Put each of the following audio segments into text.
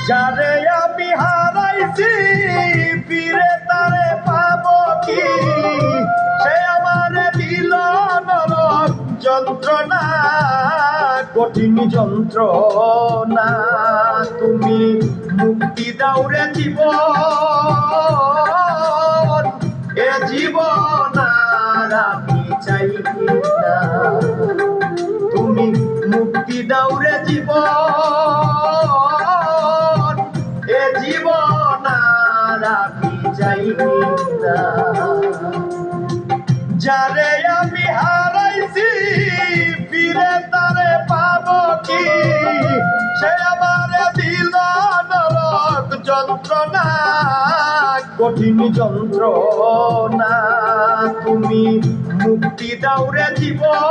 যারে আমি হারাইছি ফিরে তারে পাবো কি? সে আমার দিল নরক যন্ত্রণা, কঠিন যন্ত্রণা। তুমি মুক্তি দাও রে জীবন, এ জীবন আর আমি চাই না। তুমি মুক্তি দাও রে জীবন, এ জীবন আর আমি চাই না। যারে আমি হারাইছি ফিরে তারে পাবো কি? সে আমার দিল নরক যন্ত্রণা, কঠিন যন্ত্রণা। তুমি মুক্তি দাও রে জীবন,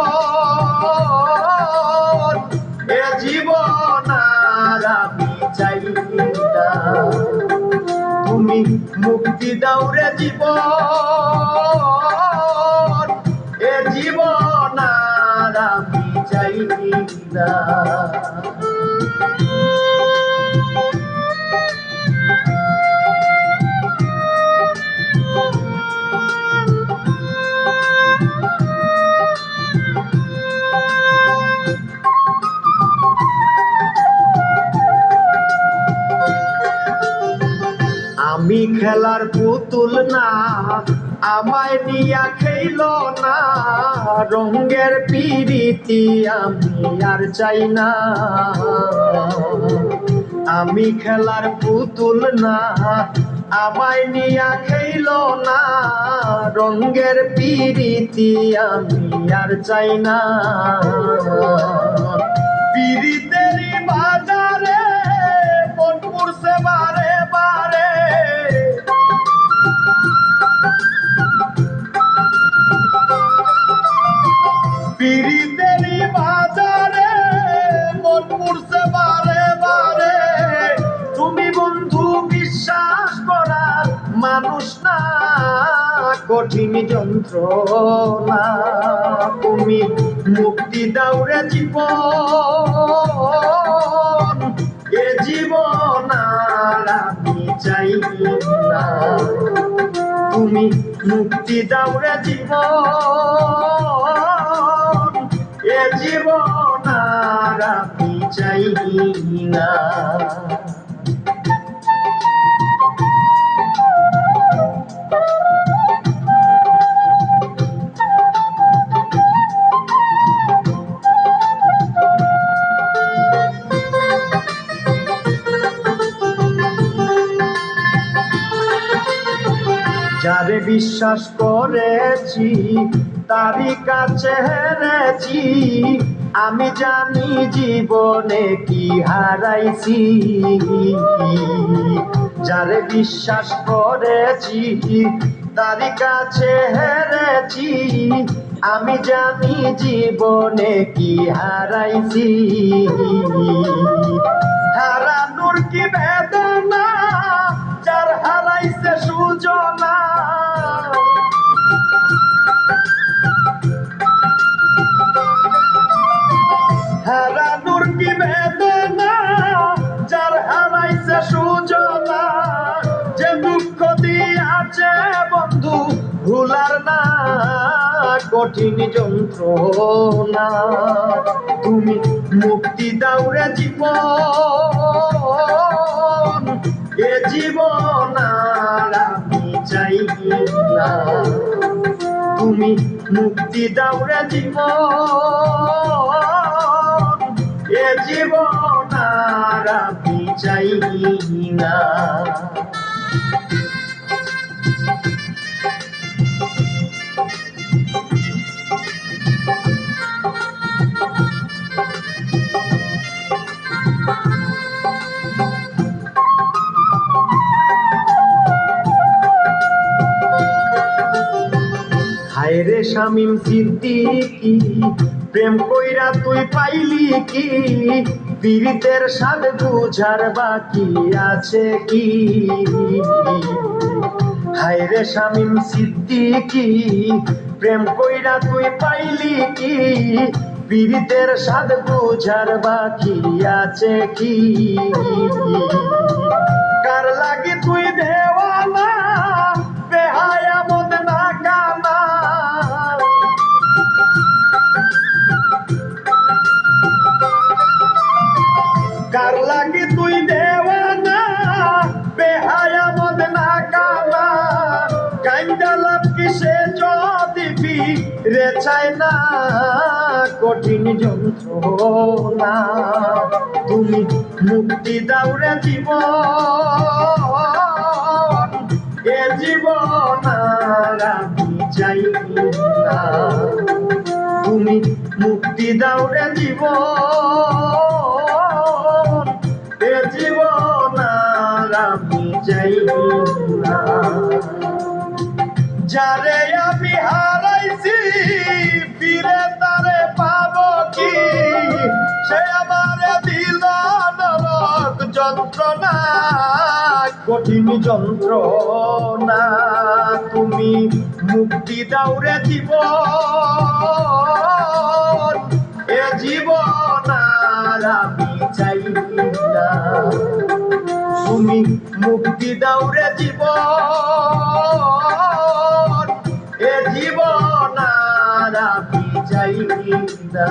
এ জীবন আর আমি চাই না। তুমি মুক্তি দাও রে জীবন, এ জীবন আর আমি চাই না। আমি খেলার পুতুল না, আমায় নিয়া খেইল না। রঙের পিরিতি আমি আর চাই না। আমি খেলার পুতুল না, আমায় নিয়া খেইল না। রঙের পিরিতি আমি আর চাই না। পিরিতেরই বাজারে মন পড়ছে বারে বারে। পিরিতেরই বাজারে মন পড়ছে বারে বারে। তুমি বন্ধু বিশ্বাস করার মানুষ না, কঠিন যন্ত্রণা। তুমি মুক্তি দাও রে জীবন, এ জীবন আর আমি চাই না। তুমি মুক্তি দাও রে জীবন, এ জীবন আর আমি চাই না। যারে বিশ্বাস করেছি তারই কাছে হেরেছি। আমি জানি জীবনে কি হারাইছি। যারে বিশ্বাস করেছি তারই কাছে হেরেছি। আমি জানি জীবনে কি হারাইছি। হারানোর কি বেদনা, যার হারাইছে সুজনা। হারানোর কি বেদনা, যার হারাইছে সুজনা। যে দুঃখ দিয়াছে বন্ধু ভুলার না, কঠিন যন্ত্রণা। তুমি মুক্তি দাও রে জীবন, এ জীবন আর আমি চাই না। তুমি মুক্তি দাও রে জীবন, এ জীবন আর আমি চাই না। হায়রে শামীম সিদ্দিকী, প্রেম কইরা তুই পাইলি কি? পীড়িতের স্বাদ বুঝার বাকি আছে কি? হায়রে শামীম সিদ্দিকী, প্রেম কইরা তুই পাইলি কি? পীড়িতের স্বাদ বুঝার বাকি আছে কি? কার লাগি তুই দেওয়ানা, বেহায়া মন না কানা। কার লাগি তুই দেওয়ানা, বেহায়া মন না কানা। কাইন্দা লাভ কিসে যদি ফিরে চায় না, কঠিন যন্ত্রণা। তুমি মুক্তি দাও রে জীবন, এ জীবন আর আমি চাই না। তুমি মুক্তি দাও রে জীবন, এ জীবন আর আমি চাই না। যারে আমি হারাইছি ফিরে তারে পাবো কি? সে আমারে দিল নরক যন্ত্রণা, কঠিন যন্ত্রণা। তুমি মুক্তি দাও রে জীবন, এ জীবন আর আমি চাই না। তুমি মুক্তি দাও রে জীবন, এ জীবন আর আমি চাই না।